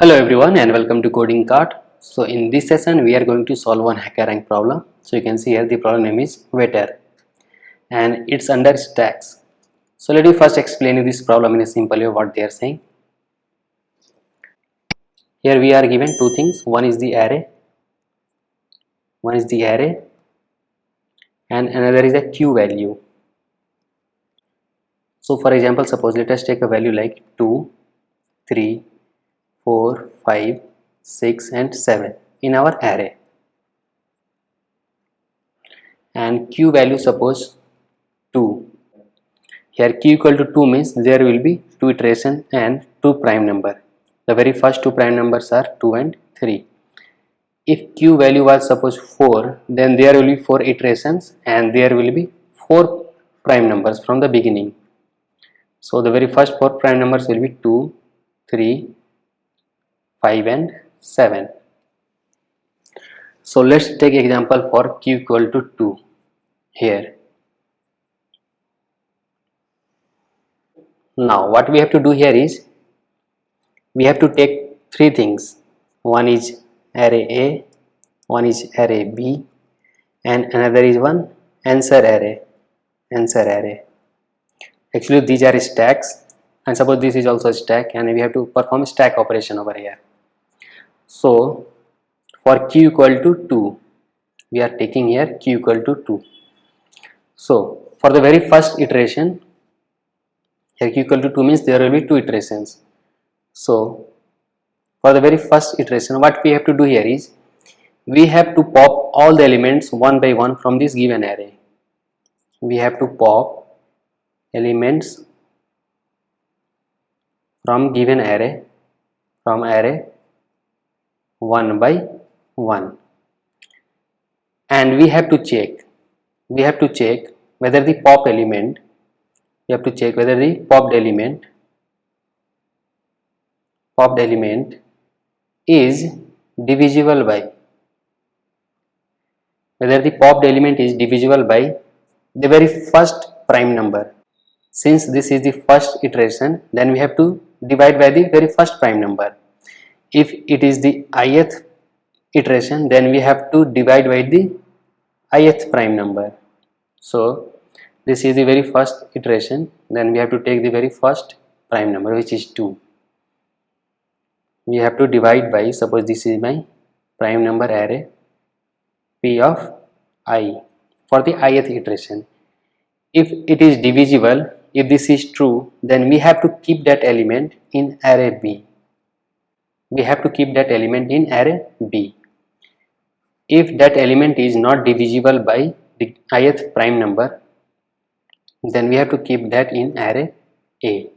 Hello everyone and welcome to Coding Cart. So in this session we are going to solve one HackerRank problem. So you can see here the problem name is Waiter and it's under stacks. So let me first explain you this problem in a simple way what they are saying. Here we are given two things. One is the array and another is a Q value. So for example, suppose let us take a value like 2, 3, 4, 5, 6 and 7 in our array. And Q value suppose 2. Here Q equal to 2 means there will be 2 iteration and 2 prime number. The very first 2 prime numbers are 2 and 3. If Q value was suppose 4, then there will be 4 iterations and there will be 4 prime numbers from the beginning. So the very first 4 prime numbers will be 2, 3, 5 and 7. So let's take example for Q equal to 2 here. Now what we have to do here is we have to take three things. One is array A, one is array B and another is one answer array. Actually these are stacks and suppose this is also a stack and we have to perform stack operation over here. So for Q equal to 2 we are taking here Q equal to 2. So for the very first iteration, here Q equal to 2 means there will be 2 iterations. So for the very first iteration what we have to do here is we have to pop all the elements one by one from this given array. We have to pop elements from given array one by one, and we have to check whether the popped element is divisible by the very first prime number. Since this is the first iteration, then we have to divide by the very first prime number. If it is the ith iteration, then we have to divide by the ith prime number. So this is the very first iteration, then we have to take the very first prime number which is 2. We have to divide by, suppose this is my prime number array P of I for the ith iteration. If it is divisible, if this is true, then we have to keep that element in array B. If that element is not divisible by the ith prime number, then we have to keep that in array A.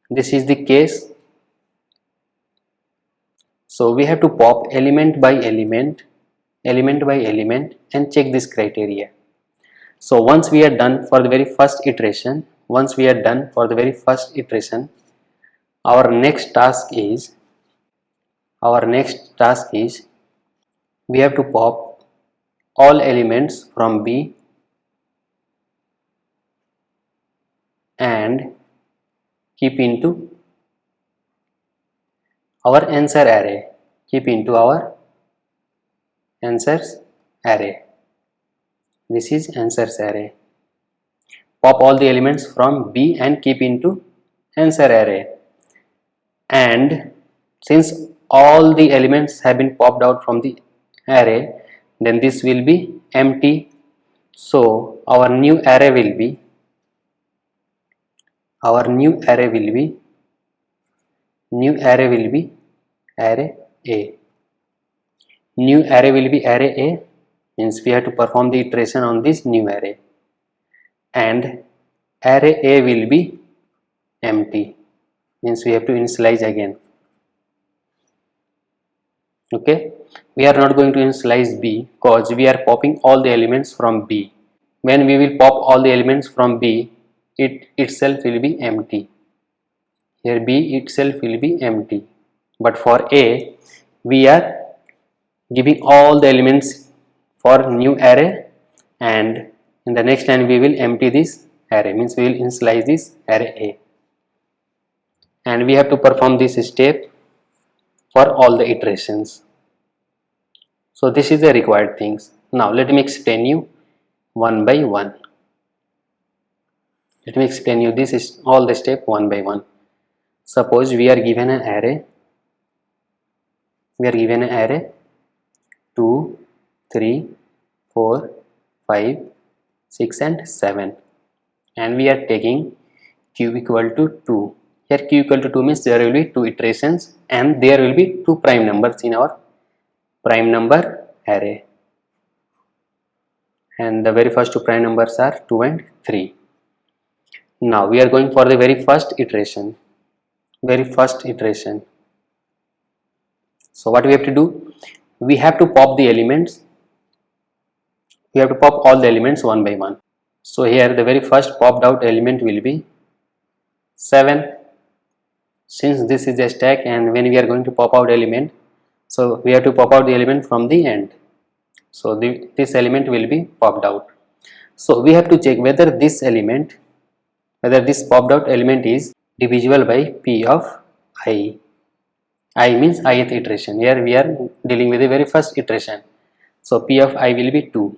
This is the case. So we have to pop element by element and check this criteria. So once we are done for the very first iteration, our next task is we have to pop all elements from B and keep into our answer array. This is answers array. Pop all the elements from B and keep into answer array. And since all the elements have been popped out from the array, then this will be empty. So our new array will be array A. New array will be array A, means we have to perform the iteration on this new array, and array A will be empty, means we have to initialize again. Okay, we are not going to initialize B because we are popping all the elements from B. When we will pop all the elements from B, it itself will be empty. Here B itself will be empty, but for A we are giving all the elements for new array, and in the next line we will empty this array, means we will initialize this array A, and we have to perform this step for all the iterations. So this is the required things. Now let me explain you one by one. Let me explain you this is all the step one by one. Suppose we are given an array. We are given an array 2, 3, 4, 5, 6 and 7, and we are taking q equal to 2. Here q equal to 2 means there will be 2 iterations and there will be 2 prime numbers in our prime number array, and the very first 2 prime numbers are 2 and 3. Now we are going for the very first iteration. So what we have to do, we have to pop the elements. We have to pop all the elements one by one. So here the very first popped out element will be 7. Since this is a stack and when we are going to pop out element, so we have to pop out the element from the end. So this element will be popped out. So we have to check whether this popped out element is divisible by p of I. I means ith iteration. Here we are dealing with the very first iteration. So p of I will be 2.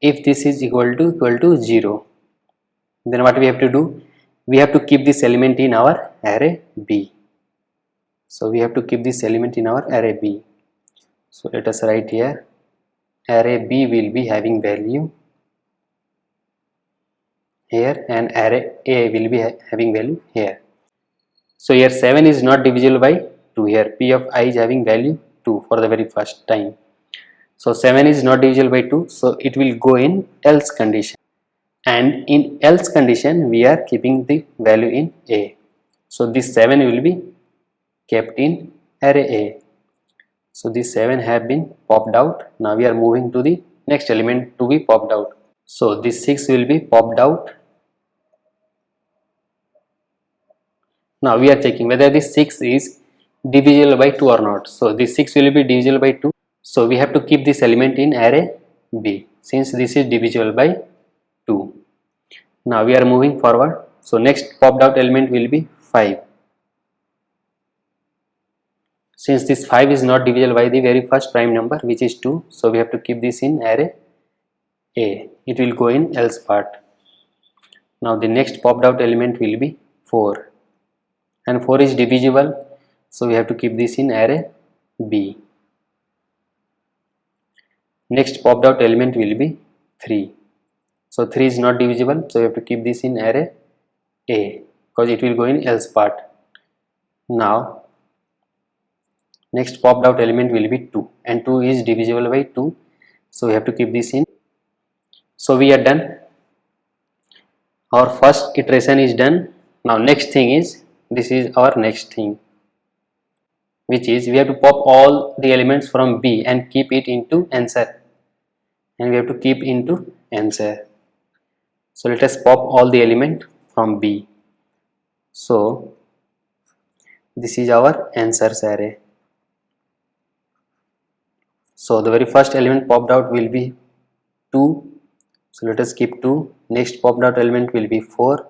If this is equal to 0, then what we have to do? We have to keep this element in our array B. So we have to keep this element in our array B. So let us write here, array B will be having value here and array A will be having value here. So here 7 is not divisible by 2. Here p of I is having value 2 for the very first time. So 7 is not divisible by 2, so it will go in else condition, and in else condition we are keeping the value in A. So this 7 will be kept in array A. So these 7 have been popped out. Now we are moving to the next element to be popped out. So this 6 will be popped out. Now we are checking whether this 6 is divisible by 2 or not. So this 6 will be divisible by 2. So we have to keep this element in array B since this is divisible by 2. Now we are moving forward. So next popped out element will be 5. Since this 5 is not divisible by the very first prime number which is 2, so we have to keep this in array A. It will go in else part. Now the next popped out element will be 4, and 4 is divisible, so we have to keep this in array B. Next popped out element will be 3. So 3 is not divisible, so we have to keep this in array A because it will go in else part. Now next popped out element will be 2, and 2 is divisible by 2, so we have to keep this in. So we are done. Our first iteration is done. Now next thing is, this is our next thing, which is we have to pop all the elements from B and keep it into answer, and we have to keep into answer. So let us pop all the element from B. So this is our answers array. So the very first element popped out will be 2. So let us keep 2. Next popped out element will be 4.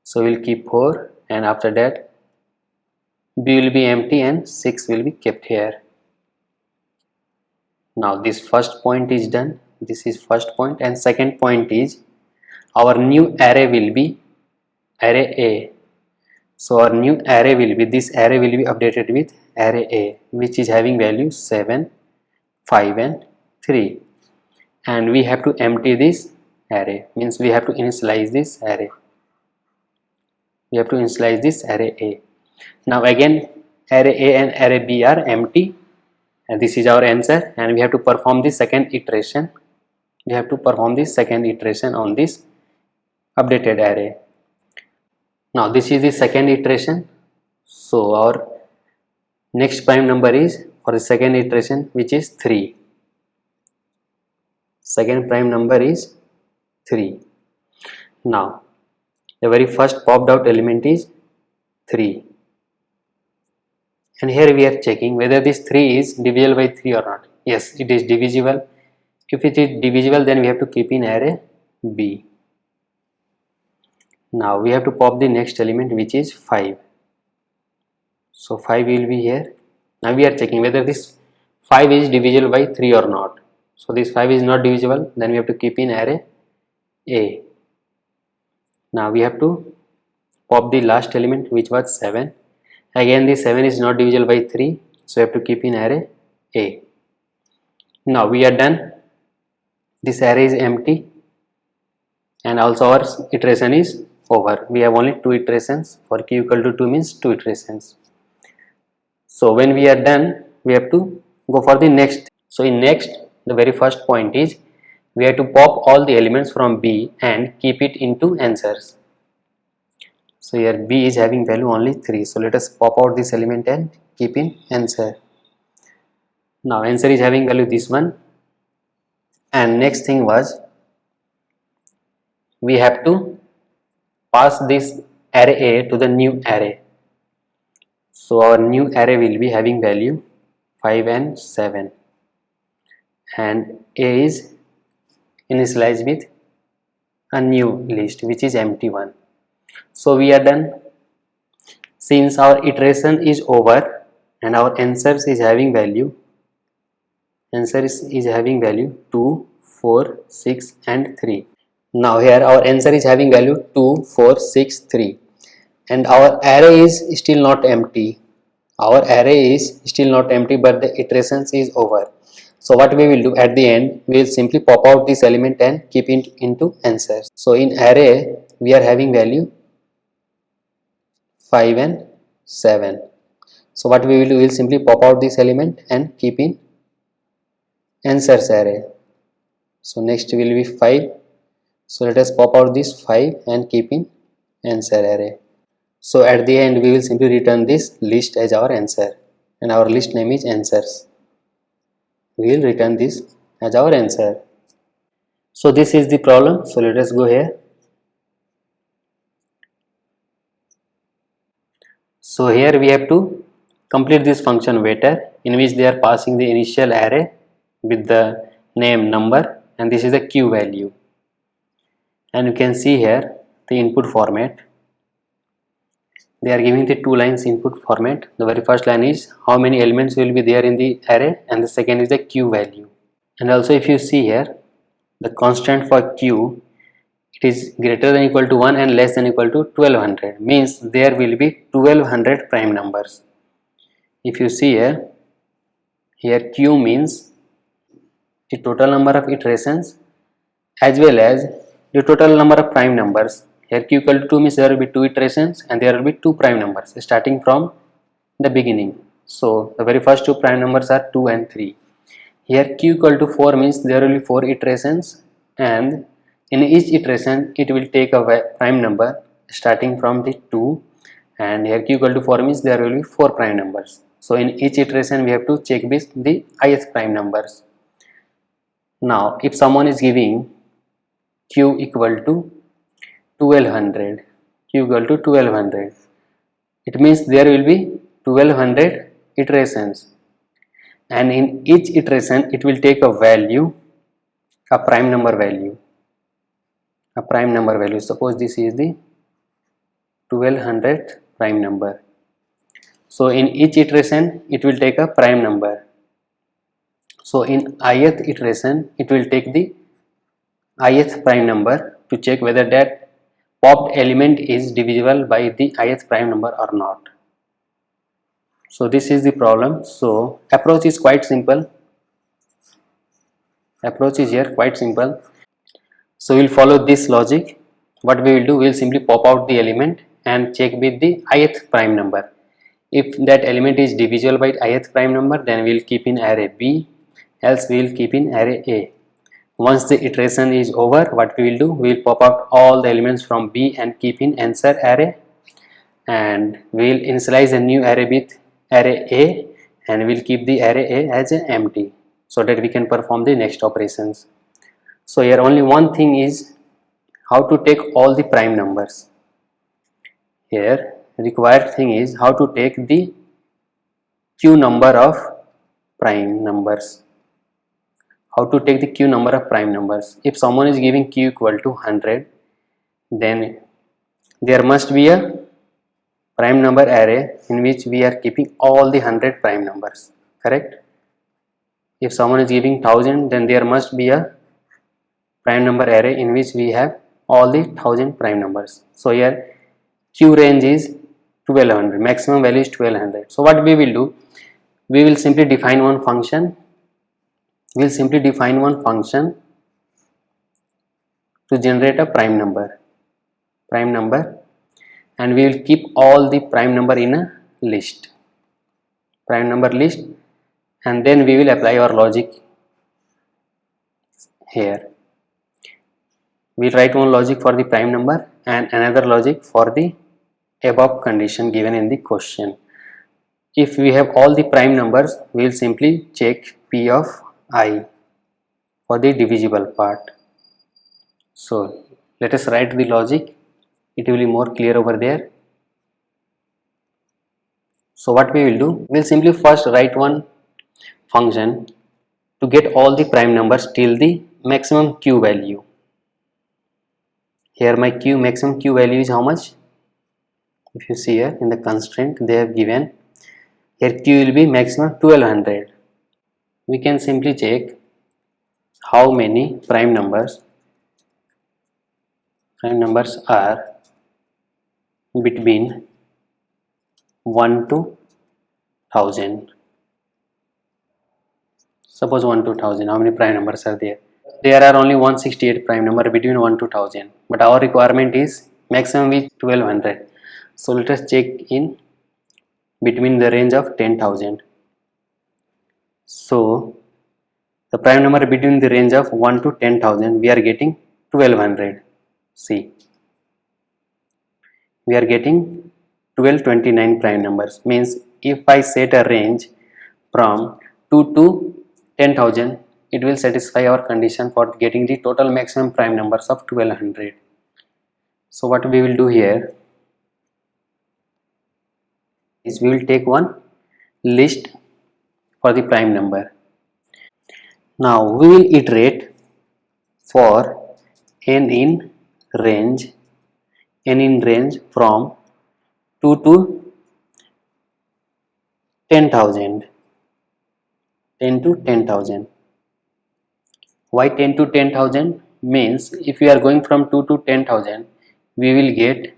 So we will keep 4, and after that B will be empty and 6 will be kept here. Now this first point is done. This is first point, and second point is our new array will be array A. So our new array will be, this array will be updated with array A, which is having value 7, 5 and 3, and we have to empty this array, means we have to initialize this array. We have to initialize this array A. Now again array A and array B are empty, and this is our answer, and we have to perform the second iteration. We have to perform the second iteration on this updated array. Now this is the second iteration. So our next prime number is for the second iteration, which is 3. Second prime number is 3. Now the very first popped out element is 3, and here we are checking whether this 3 is divisible by 3 or not. Yes, it is divisible. If it is divisible, then we have to keep in array B. Now we have to pop the next element, which is 5. So 5 will be here. Now we are checking whether this 5 is divisible by 3 or not. So this 5 is not divisible, then we have to keep in array A. Now we have to pop the last element, which was 7. Again this 7 is not divisible by 3, so we have to keep in array A. Now we are done. This array is empty and also our iteration is over. We have only 2 iterations. For q equal to 2 means 2 iterations. So when we are done, we have to go for the next. So in next, the very first point is we have to pop all the elements from B and keep it into answers. So here B is having value only 3. So let us pop out this element and keep in answer. Now answer is having value this one. And next thing was we have to pass this array A to the new array. So our new array will be having value 5 and 7, and A is initialized with a new list which is empty one. So we are done. Since our iteration is over and our answers is having value, is having value 2, 4, 6 and 3. Now here our answer is having value 2, 4, 6, 3, and our array is still not empty. Our array is still not empty, but the iterations is over. So what we will do at the end, we will simply pop out this element and keep it into answers. So in array we are having value 5 and 7. So what we will do, we will simply pop out this element and keep in answers array. So next will be 5. So let us pop out this 5 and keep in answer array. So at the end we will simply return this list as our answer, and our list name is answers. We will return this as our answer. So this is the problem. So let us go here. So here we have to complete this function waiter, in which they are passing the initial array with the name number, and this is the q value. And you can see here the input format. They are giving the 2 lines input format. The very first line is how many elements will be there in the array, and the second is the q value. And also if you see here, the constant for q, it is greater than equal to 1 and less than equal to 1200, means there will be 1200 prime numbers. If you see here q means the total number of iterations as well as the total number of prime numbers. Here q equal to 2 means there will be 2 iterations and there will be 2 prime numbers starting from the beginning. So the very first 2 prime numbers are 2 and 3. Here q equal to 4 means there will be 4 iterations, and in each iteration it will take a prime number starting from the 2, and here q equal to 4 means there will be 4 prime numbers. So in each iteration we have to check with the ith prime numbers. Now if someone is giving q equal to 1200, it means there will be 1200 iterations, and in each iteration it will take a value, a prime number value. Suppose this is the 1200th prime number. So in each iteration it will take a prime number. So in ith iteration it will take the ith prime number to check whether that popped element is divisible by the ith prime number or not. So this is the problem. So approach is quite simple. So we'll follow this logic. What we will do, we will simply pop out the element and check with the ith prime number. If that element is divisible by ith prime number, then we will keep in array B, else we will keep in array A. Once the iteration is over, what we will do, we will pop out all the elements from B and keep in answer array, and we will initialize a new array with array A, and we will keep the array A as empty so that we can perform the next operations. So here only one thing is how to take all the prime numbers. Here required thing is how to take the q number of prime numbers. If someone is giving q equal to 100, then there must be a prime number array in which we are keeping all the 100 prime numbers, correct? If someone is giving 1000, then there must be a prime number array in which we have all the 1000 prime numbers. So here q range is 1200, maximum value is 1200. So what we will do, we will simply define one function. We will simply define one function to generate a prime number, and we will keep all the prime number in a list, and then we will apply our logic here. We will write one logic for the prime number and another logic for the above condition given in the question. If we have all the prime numbers, we will simply check p of I for the divisible part. So let us write the logic, it will be more clear over there. So what we will do, we will simply first write one function to get all the prime numbers till the maximum q value. Here my maximum q value is how much? If you see here in the constraint they have given, here q will be maximum 1200. We can simply check how many prime numbers are between 1 to 1000. Suppose 1 to 1000, how many prime numbers are there? There are only 168 prime number between 1 to 1000, but our requirement is maximum is 1200. So let us check in between the range of 10,000. So the prime number between the range of 1 to 10,000, we are getting 1200. See, we are getting 1229 prime numbers. Means if I set a range from 2 to 10,000, it will satisfy our condition for getting the total maximum prime numbers of 1200. So what we will do here is we will take one list for the prime number. Now we will iterate for n in range from 2 to 10,000. 10 to 10,000. Why 10 to 10,000? Means if we are going from 2 to 10,000, we will get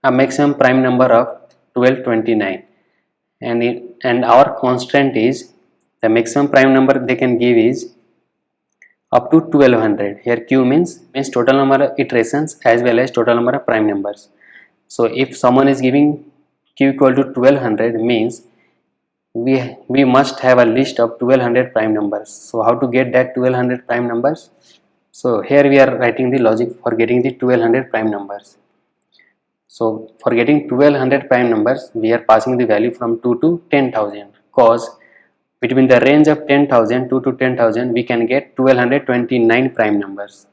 a maximum prime number of 1229, and our constraint is the maximum prime number they can give is up to 1200. Here q means total number of iterations as well as total number of prime numbers. So if someone is giving q equal to 1200, means we must have a list of 1200 prime numbers. So how to get that 1200 prime numbers? So here we are writing the logic for getting the 1200 prime numbers. So for getting 1200 prime numbers, we are passing the value from 2 to 10,000, cause between the range of 10,000 2 to 10,000 we can get 1229 prime numbers.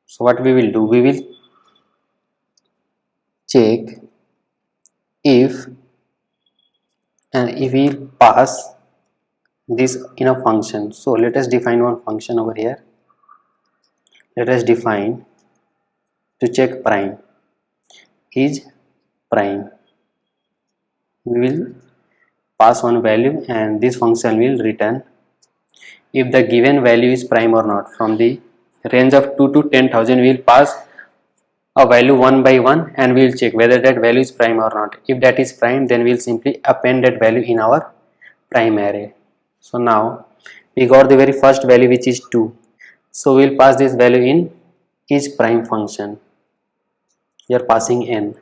So what we will do, we will check if we pass this in a function. So let us define one function over here. Let us define to check prime is prime. We will pass one value and this function will return if the given value is prime or not. From the range of 2 to 10,000 we will pass a value one by one and we will check whether that value is prime or not. If that is prime, then we will simply append that value in our prime array. So now we got the very first value, which is 2. So we will pass this value in each prime function. We are passing n.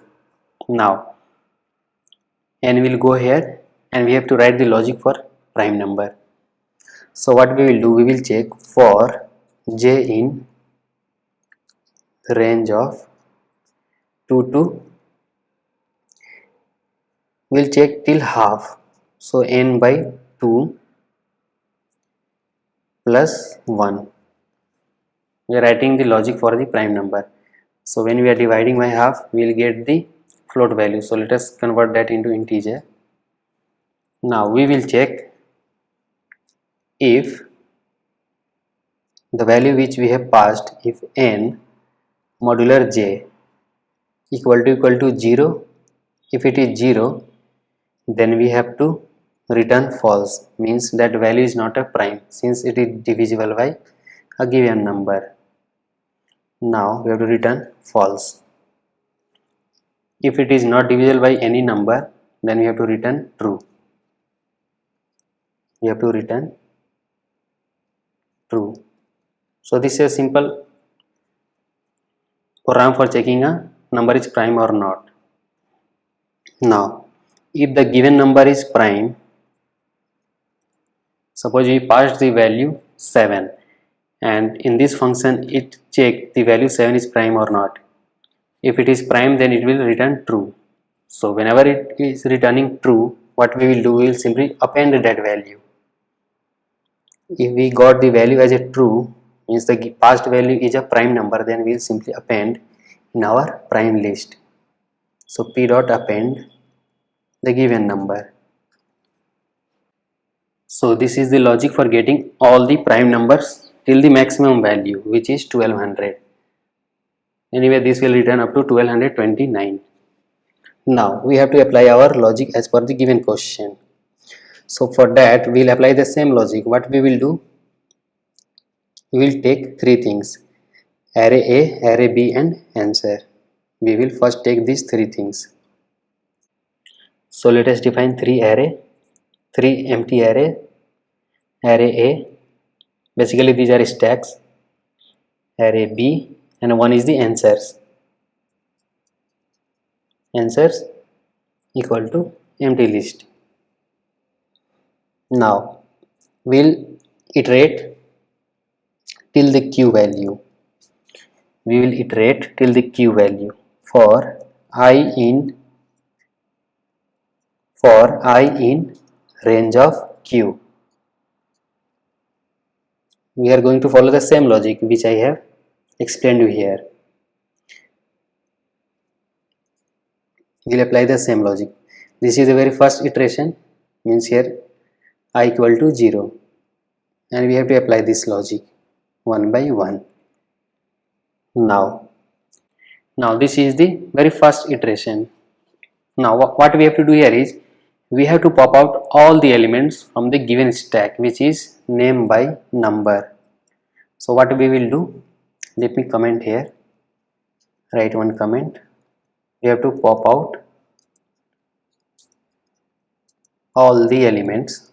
Now n will go here and we have to write the logic for prime number. So what we will do, we will check for j in range of 2 to, we will check till half. So n by 2 plus 1. We are writing the logic for the prime number. So when we are dividing by half, we will get the float value. So let us convert that into integer. Now we will check if the value which we have passed, if n modular j equal to 0, If it is 0, then we have to return false, means that value is not a prime since it is divisible by a given number. Now we have to return false. If it is not divisible by any number, then we have to return true. We have to return true. So this is a simple program for checking a number is prime or not. Now, if the given number is prime, suppose we passed the value 7, and in this function it check the value 7 is prime or not. If it is prime, then it will return true. So whenever it is returning true, what we will do, we will simply append that value. If we got the value as a true, means the past value is a prime number, then we will simply append in our prime list. So p dot append the given number. So this is the logic for getting all the prime numbers till the maximum value, which is 1200. Anyway, this will return up to 1229. Now we have to apply our logic as per the given question. So for that we will apply the same logic. What we will do, we will take three things: array A, array B and answer. We will first take these three things. So let us define three empty array A, basically these are stacks, array B, and one is the answers equal to empty list. Now we'll iterate till the q value. We will iterate till the q value for I in range of q. We are going to follow the same logic which I have explained you here. We will apply the same logic. This is the very first iteration, means here I equal to 0, and we have to apply this logic one by one. Now this is the very first iteration. Now what we have to do here is, we have to pop out all the elements from the given stack, which is name by number. So what we will do, let me comment here, write one comment. We have to pop out all the elements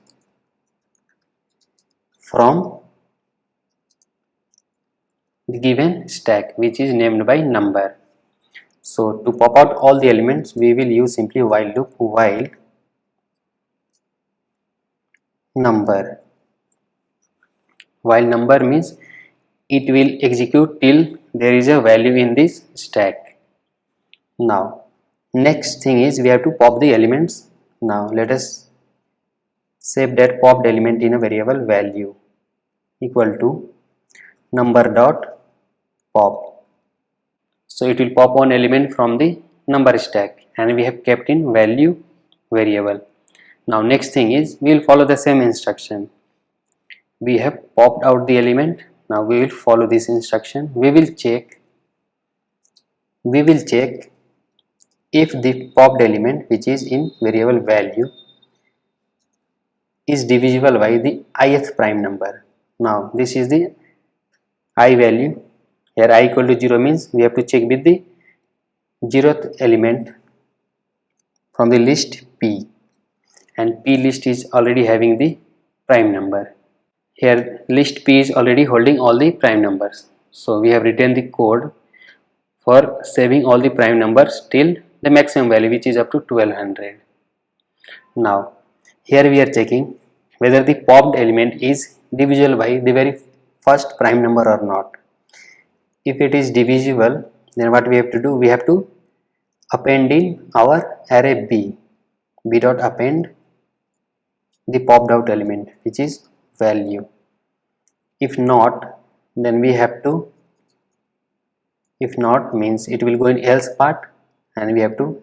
from the given stack, which is named by number. So to pop out all the elements, we will use simply while loop, while number. While number means it will execute till there is a value in this stack. Now next thing is, we have to pop the elements. Now let us save that popped element in a variable value equal to number dot pop. So it will pop one element from the number stack, and we have kept in value variable. Now next thing is, we will follow the same instruction. We have popped out the element. Now we will follow this instruction. We will check if the popped element, which is in variable value, is divisible by the ith prime number. Now this is the I value. Here I equal to 0 means we have to check with the 0th element from the list P, and P list is already having the prime number. Here list P is already holding all the prime numbers. So we have written the code for saving all the prime numbers till the maximum value, which is up to 1200. Now here we are checking whether the popped element is divisible by the very first prime number or not. If it is divisible, then what we have to do, we have to append in our array B dot append the popped out element, which is value. If not, then we have to, if not means it will go in else part, and we have to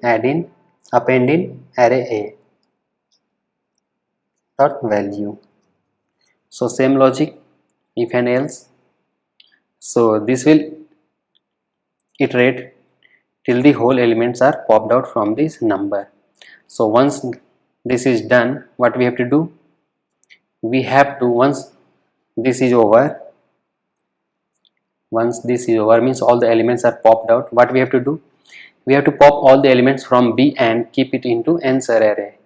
append in array A dot value. So same logic, if and else. So this will iterate till the whole elements are popped out from this number. So once this is done, what we have to do, we have to, once this is over means all the elements are popped out, what we have to do, we have to pop all the elements from B and keep it into answer array.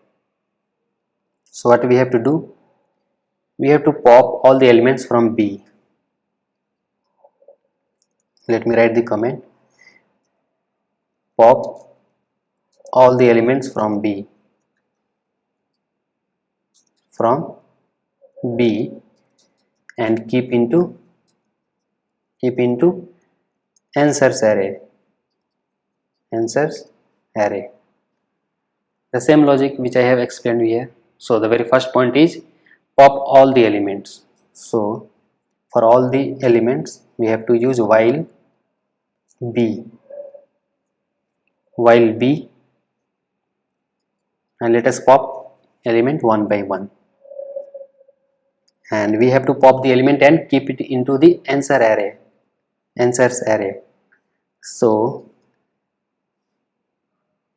So what we have to do, we have to pop all the elements from B. Let me write the comment, pop all the elements from B and keep into answers array. The same logic which I have explained here. So the very first point is pop all the elements. So for all the elements we have to use while B, and let us pop element one by one, and we have to pop the element and keep it into the answers array. So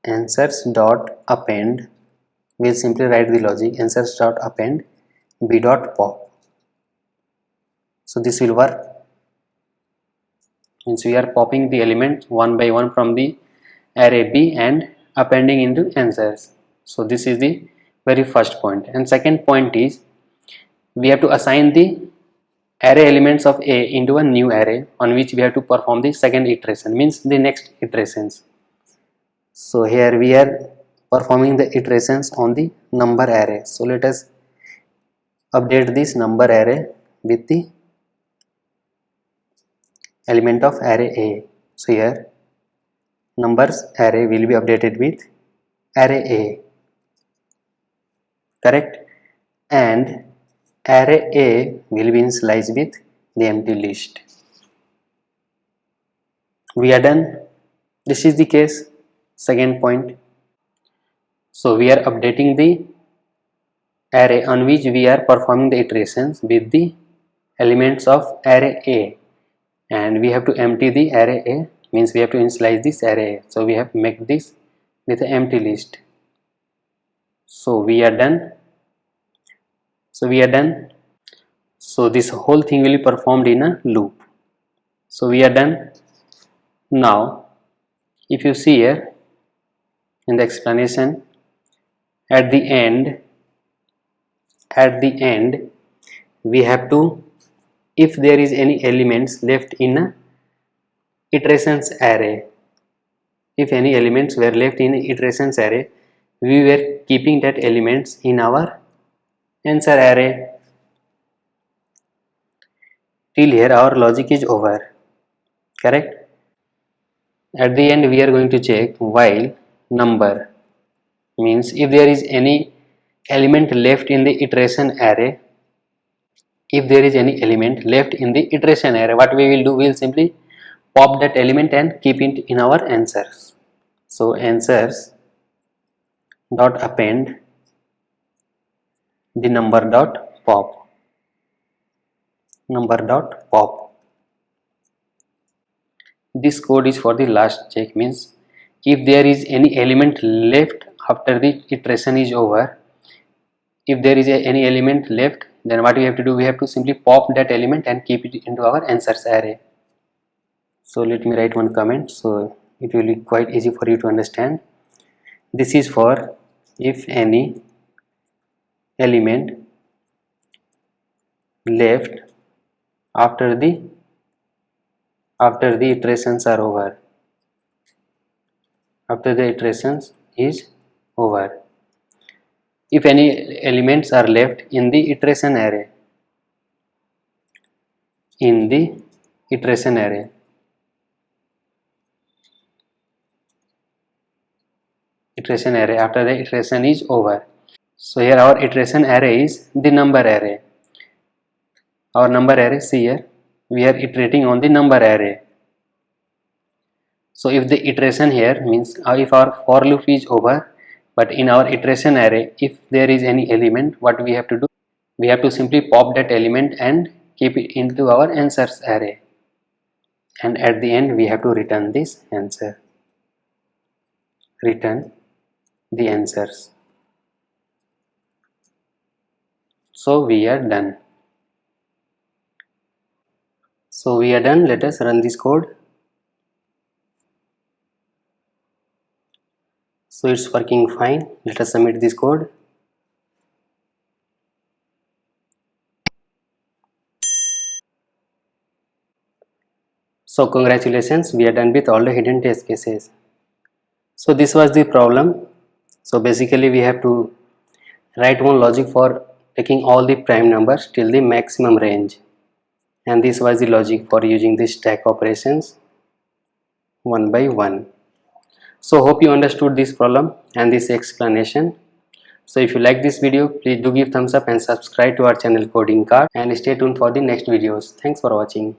answers dot append, we'll simply write the logic, answers dot append B dot pop. So this will work, means we are popping the element one by one from the array B and appending into answers. So this is the very first point. And second point is we have to assign the array elements of A into a new array on which we have to perform the second iteration, means the next iterations. So here we are performing the iterations on the number array. So let us update this number array with the element of array A. So here numbers array will be updated with array A, correct, and array A will be initialized with the empty list. We are done. This is the case. Second point, so we are updating the array on which we are performing the iterations with the elements of array A, and we have to empty the array A, means we have to initialize this array A. So we have to make this with an empty list. So we are done. So this whole thing will be performed in a loop. So we are done. Now if you see here in the explanation, at the end we have to, if there is any elements left in a iterations array, if any elements were left in iterations array, we were keeping that elements in our answer array. Till here our logic is over, correct. At the end we are going to check while number, means if there is any element left in the iteration array, what we will do, we will simply pop that element and keep it in our answers. So answers dot append the number dot pop. This code is for the last check, means if there is any element left after the iteration is over, if there is any element left, then what we have to do, we have to simply pop that element and keep it into our answers array. So let me write one comment so it will be quite easy for you to understand. This is for if any element left after the iterations are over, after the iterations is over. If any elements are left in the iteration array, after the iteration is over. So here our iteration array is the number array. Our number array, see here, we are iterating on the number array. So if the iteration here means if our for loop is over, but in our iteration array if there is any element, what we have to do, we have to simply pop that element and keep it into our answers array, and at the end we have to return this answer. return the answers. So we are done. Let us run this code. So it's working fine. Let us submit this code. So congratulations, we are done with all the hidden test cases. So this was the problem. So basically we have to write one logic for taking all the prime numbers till the maximum range, and this was the logic for using the stack operations one by one. So hope you understood this problem and this explanation. So if you like this video, please do give thumbs up and subscribe to our channel Coding Cart, and stay tuned for the next videos. Thanks for watching.